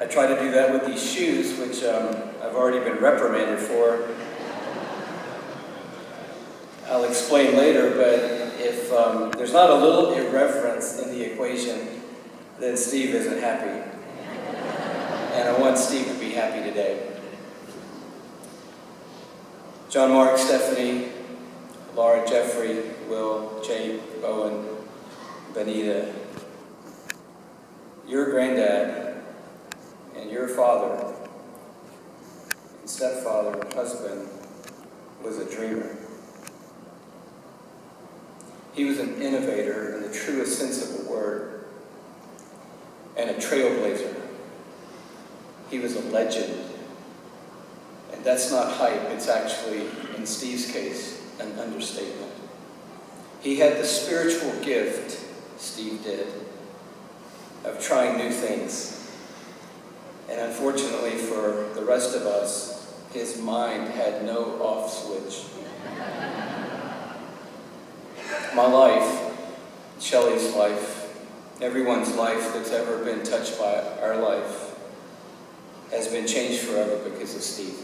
I try to do that with these shoes, which I've already been reprimanded for. I'll explain later, but if there's not a little irreverence in the equation, then Steve isn't happy. And I want Steve to be happy today. John, Mark, Stephanie, Laura, Jeffrey, Will, Jay, Bowen, Benita, your granddad and your father and stepfather and husband was a dreamer. He was an innovator in the truest sense of the word and a trailblazer. He was a legend. And that's not hype, it's actually, in Steve's case, an understatement. He had the spiritual gift, Steve did, of trying new things. And unfortunately for the rest of us, his mind had no off switch. My life, Shelley's life, everyone's life that's ever been touched by our life has been changed forever because of Steve.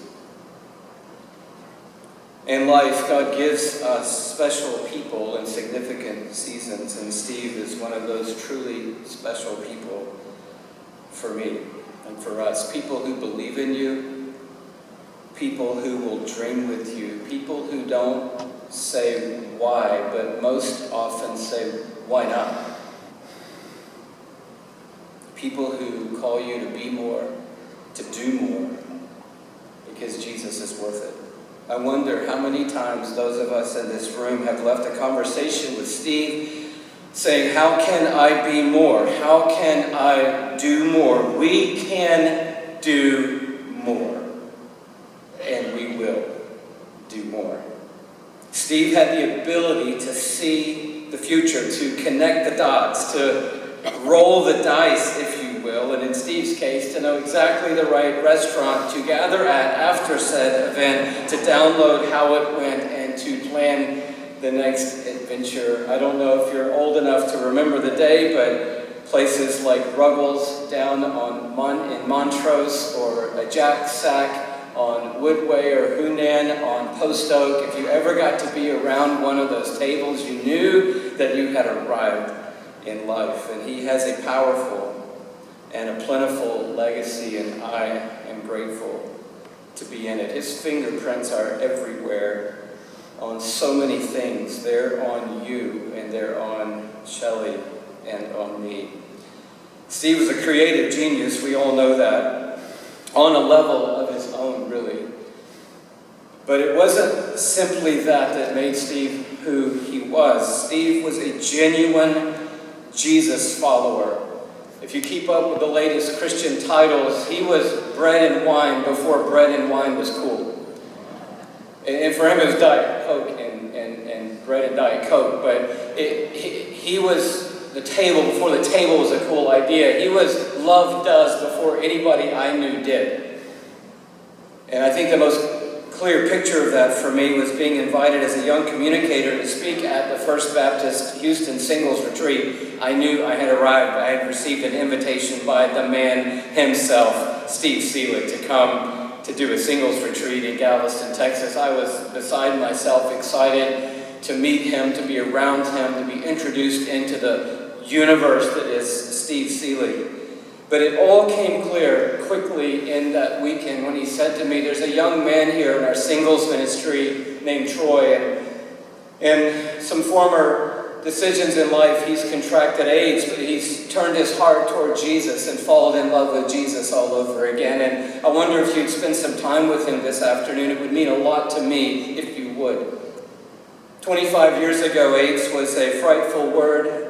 In life, God gives us special people in significant seasons, and Steve is one of those truly special people for me and for us. People who believe in you, people who will dream with you, people who don't say why, but most often say, why not? People who call you to be more, to do more, because Jesus is worth it. I wonder how many times those of us in this room have left a conversation with Steve saying, how can I be more? How can I do more? We can do more. And we will do more. Steve had the ability to see the future, to connect the dots, to roll the dice, if you will, and in Steve's case, to know exactly the right restaurant to gather at after said event, to download how it went, and to plan the next adventure. I don't know if you're old enough to remember the day, but places like Ruggles down in Montrose, or a Jack Sack on Woodway, or Hunan on Post Oak, if you ever got to be around one of those tables, you knew that you had arrived in life. And he has a powerful and a plentiful legacy, and I am grateful to be in it. His fingerprints are everywhere on so many things. They're on you, and they're on Shelley, and on me. Steve was a creative genius, we all know that, on a level of his own, really. But it wasn't simply that made Steve who he was. Steve was a genuine Jesus follower. If you keep up with the latest Christian titles, he was bread and wine before bread and wine was cool. And for him it was Diet Coke and bread and Diet Coke, but he was the table before the table was a cool idea. He was love does before anybody I knew did. And I think the most clear picture of that for me was being invited as a young communicator to speak at the First Baptist Houston Singles Retreat. I knew I had arrived. I had received an invitation by the man himself, Steve Seelig, to come to do a singles retreat in Galveston, Texas. I was beside myself, excited to meet him, to be around him, to be introduced into the universe that is Steve Seelig. But it all came clear quickly in that weekend when he said to me, there's a young man here in our singles ministry named Troy, and some former decisions in life, he's contracted AIDS, but he's turned his heart toward Jesus and fallen in love with Jesus all over again. And I wonder if you'd spend some time with him this afternoon. It would mean a lot to me if you would. 25 years ago, AIDS was a frightful word.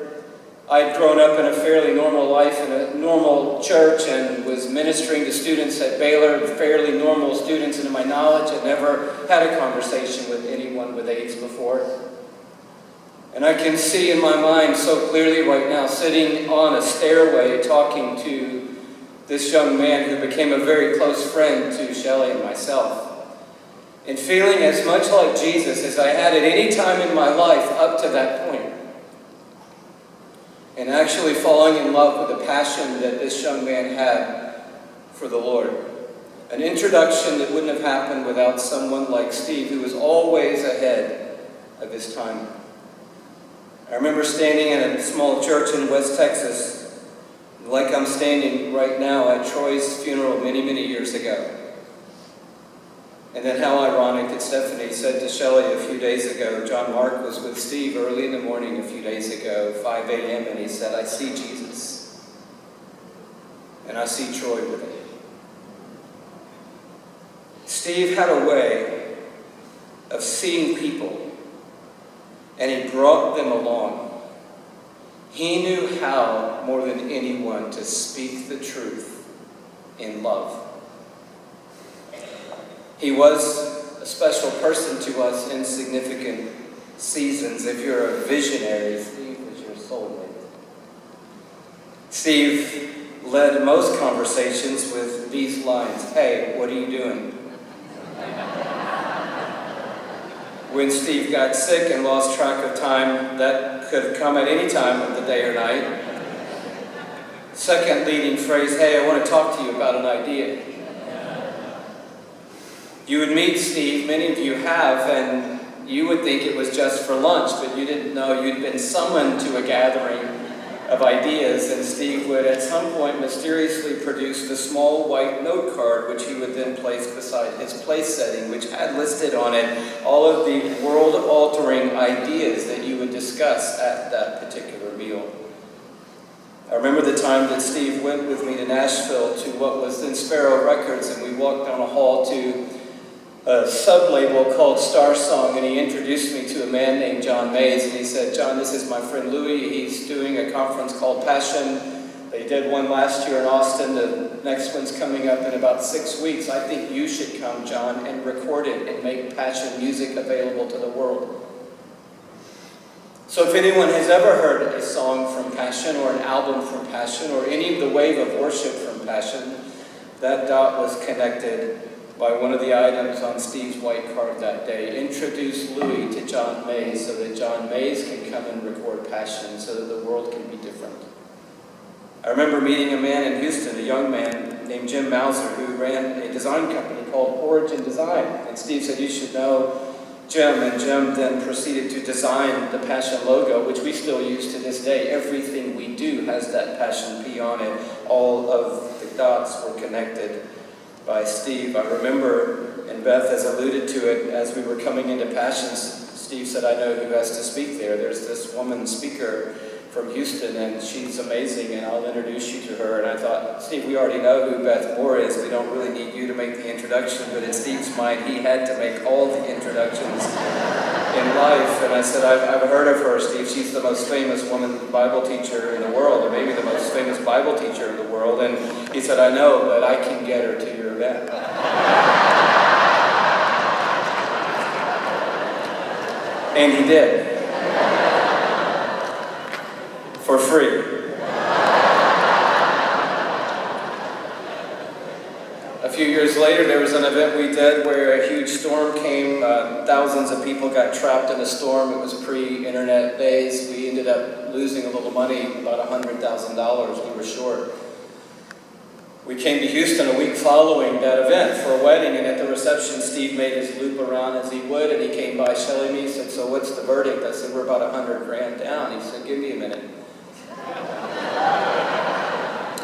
I'd grown up in a fairly normal life in a normal church and was ministering to students at Baylor, fairly normal students, and to my knowledge, I'd never had a conversation with anyone with AIDS before. And I can see in my mind so clearly right now, sitting on a stairway talking to this young man who became a very close friend to Shelley and myself, and feeling as much like Jesus as I had at any time in my life up to that point. And actually falling in love with the passion that this young man had for the Lord. An introduction that wouldn't have happened without someone like Steve, who was always ahead of his time. I remember standing in a small church in West Texas, like I'm standing right now at Troy's funeral many, many years ago. And then how ironic that Stephanie said to Shelley a few days ago, John Mark was with Steve early in the morning a few days ago, 5 a.m., and he said, I see Jesus. And I see Troy with him. Steve had a way of seeing people, and he brought them along. He knew how, more than anyone, to speak the truth in love. He was a special person to us in significant seasons. If you're a visionary, Steve was your soulmate. Steve led most conversations with these lines. Hey, what are you doing? When Steve got sick and lost track of time, that could have come at any time of the day or night. Second leading phrase, hey, I want to talk to you about an idea. You would meet Steve, many of you have, and you would think it was just for lunch, but you didn't know you'd been summoned to a gathering of ideas, and Steve would at some point mysteriously produce the small white note card, which he would then place beside his place setting, which had listed on it all of the world-altering ideas that you would discuss at that particular meal. I remember the time that Steve went with me to Nashville to what was then Sparrow Records, and we walked down a hall to a sub-label called Star Song, and he introduced me to a man named John Mays, and he said, John, this is my friend Louie. He's doing a conference called Passion. They did one last year in Austin. The next one's coming up in about 6 weeks. I think you should come, John, and record it and make Passion music available to the world. So if anyone has ever heard a song from Passion or an album from Passion or any of the wave of worship from Passion, that dot was connected by one of the items on Steve's white card that day. Introduce Louie to John Mays so that John Mays can come and record Passion so that the world can be different. I remember meeting a man in Houston, a young man named Jim Mauser, who ran a design company called Origin Design. And Steve said, you should know Jim. And Jim then proceeded to design the Passion logo, which we still use to this day. Everything we do has that Passion P on it. All of the dots were connected by Steve. I remember, and Beth has alluded to it, as we were coming into Passions, Steve said, I know who has to speak there. There's this woman speaker from Houston, and she's amazing, and I'll introduce you to her. And I thought, Steve, we already know who Beth Moore is. We don't really need you to make the introduction. But in Steve's mind, he had to make all the introductions in life. And I said, I've heard of her, Steve. She's the most famous woman Bible teacher in the world, or maybe the most famous Bible teacher in the world. And he said, I know, but I can get her to your event. And he did. For free. A few years later, there was an event we did where a huge storm came. Thousands of people got trapped in a storm. It was pre-internet days. We ended up losing a little money, about $100,000 we were short. We came to Houston a week following that event for a wedding, and at the reception, Steve made his loop around as he would, and he came by Shelley and me. He said, so what's the verdict? I said, we're about $100,000 down. He said, give me a minute.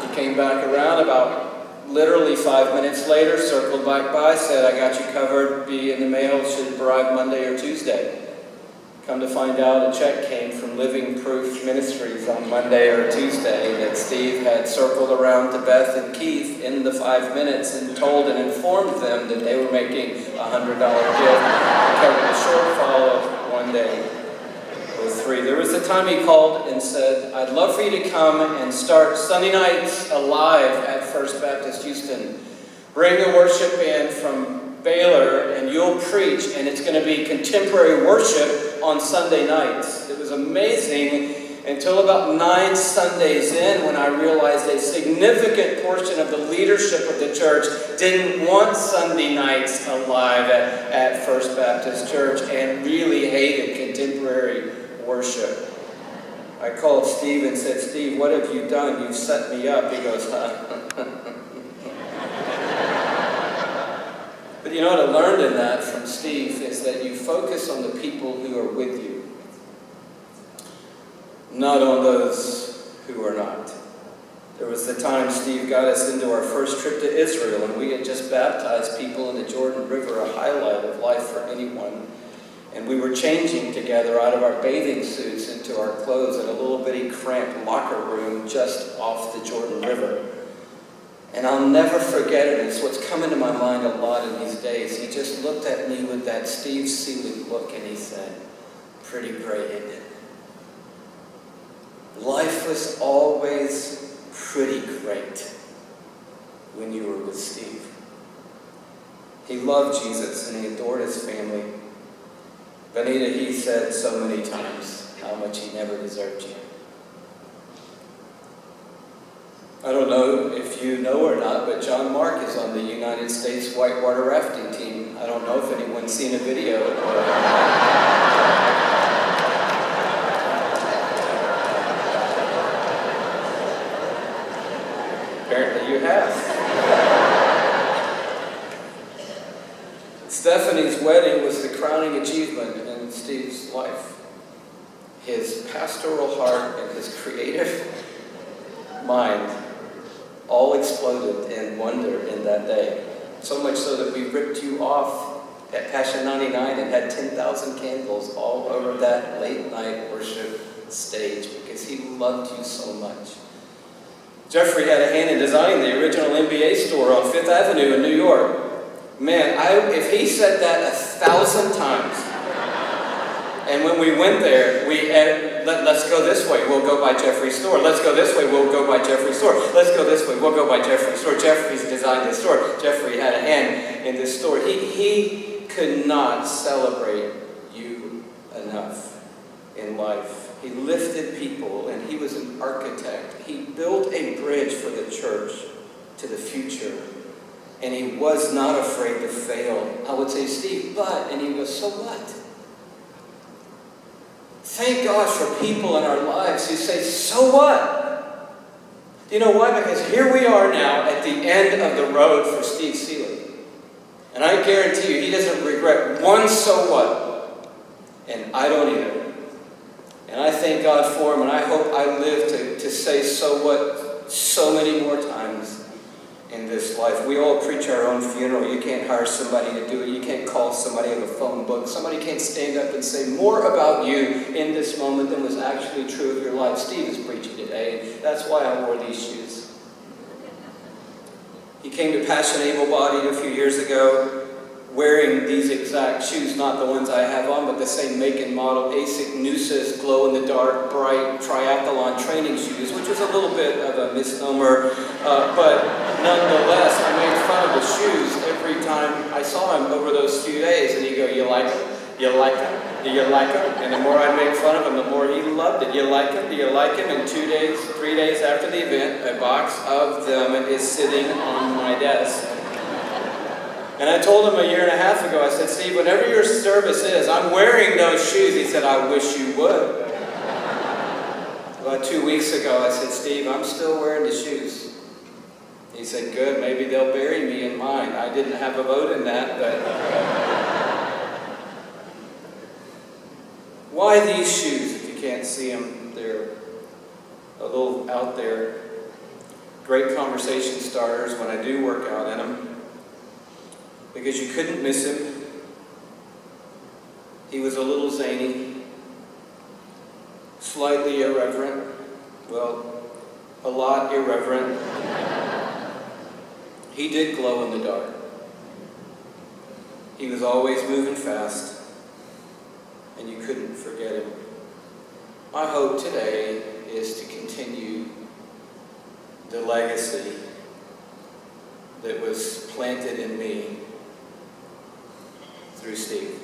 He came back around about literally 5 minutes later, circled back by, said, I got you covered, be in the mail, should arrive Monday or Tuesday. Come to find out, a check came from Living Proof Ministries on Monday or Tuesday that Steve had circled around to Beth and Keith in the 5 minutes and told and informed them that they were making a $100 gift to cover the shortfall of one day with three. There was a time he called and said, I'd love for you to come and start Sunday nights alive at First Baptist Houston. Bring a worship band from Baylor and you'll preach, and it's going to be contemporary worship on Sunday nights. It was amazing until about 9 Sundays in when I realized a significant portion of the leadership of the church didn't want Sunday nights alive at First Baptist Church and really hated contemporary worship. I called Steve and said, Steve, what have you done? You've set me up. He goes, huh? You know what I learned in that from Steve is that you focus on the people who are with you, not on those who are not. There was the time Steve got us into our first trip to Israel, and we had just baptized people in the Jordan River, a highlight of life for anyone. And we were changing together out of our bathing suits into our clothes in a little bitty cramped locker room just off the Jordan River. And I'll never forget it. It's what's coming to my mind a lot in these days. He just looked at me with that Steve Seelig look and he said, "Pretty great, isn't it?" Life was always pretty great when you were with Steve. He loved Jesus and he adored his family. Benita, he said so many times how much he never deserved you. I don't know if you know or not, but John Mark is on the United States whitewater rafting team. I don't know if anyone's seen a video. Apparently you have. Stephanie's wedding was the crowning achievement in Steve's life. His pastoral heart and his creative mind all exploded in wonder in that day. So much so that we ripped you off at Passion 99 and had 10,000 candles all over that late night worship stage because he loved you so much. Jeffrey had a hand in designing the original NBA store on Fifth Avenue in New York. Man, if he said that 1,000 times, and when we went there, we had, let's go this way, we'll go by Jeffrey's store. Let's go this way, we'll go by Jeffrey's store. Let's go this way, we'll go by Jeffrey's store. Jeffrey's designed this store. Jeffrey had a hand in this store. He could not celebrate you enough in life. He lifted people, and he was an architect. He built a bridge for the church to the future. And he was not afraid to fail. I would say, "Steve, but," and he goes, "So what?" Thank God for people in our lives who say, "So what?" You know why? Because here we are now at the end of the road for Steve Seelig. And I guarantee you, he doesn't regret one "so what." And I don't either. And I thank God for him, and I hope I live to say "so what" so many more times in this life. We all preach our own funeral. You can't hire somebody to do it. You can't call somebody of a phone book. Somebody can't stand up and say more about you in this moment than was actually true of your life. Steve is preaching today. That's why I wore these shoes. He came to Passion Able-Bodied a few years ago wearing these exact shoes, not the ones I have on, but the same make and model, ASIC Noosis, glow-in-the-dark, bright triathlon training shoes, which was a little bit of a misnomer, but nonetheless, I made fun of the shoes every time I saw him over those few days, and he'd go, "You like them? You like them? Do you like them?" And the more I make fun of him, the more he loved it. "You like them? Do you like them?" And 3 days after the event, a box of them is sitting on my desk. And I told him a year and a half ago, I said, "Steve, whenever your service is, I'm wearing those shoes." He said, "I wish you would." About 2 weeks ago, I said, "Steve, I'm still wearing the shoes." He said, "Good, maybe they'll bury me in mine." I didn't have a vote in that, but... Why these shoes? If you can't see them, they're a little out there. Great conversation starters when I do work out in them. Because you couldn't miss him. He was a little zany, slightly irreverent, well, a lot irreverent. He did glow in the dark. He was always moving fast, and you couldn't forget him. My hope today is to continue the legacy that was planted in me through Steve.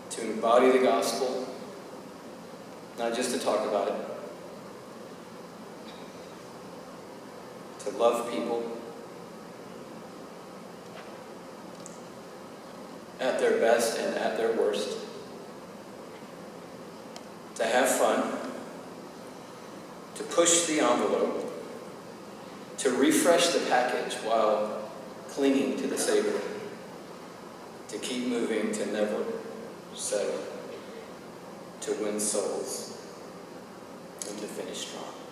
To embody the gospel, not just to talk about it. To love people at their best and at their worst. To have fun. To push the envelope. To refresh the package while clinging to the Savior, to keep moving, to never settle, to win souls, and to finish strong.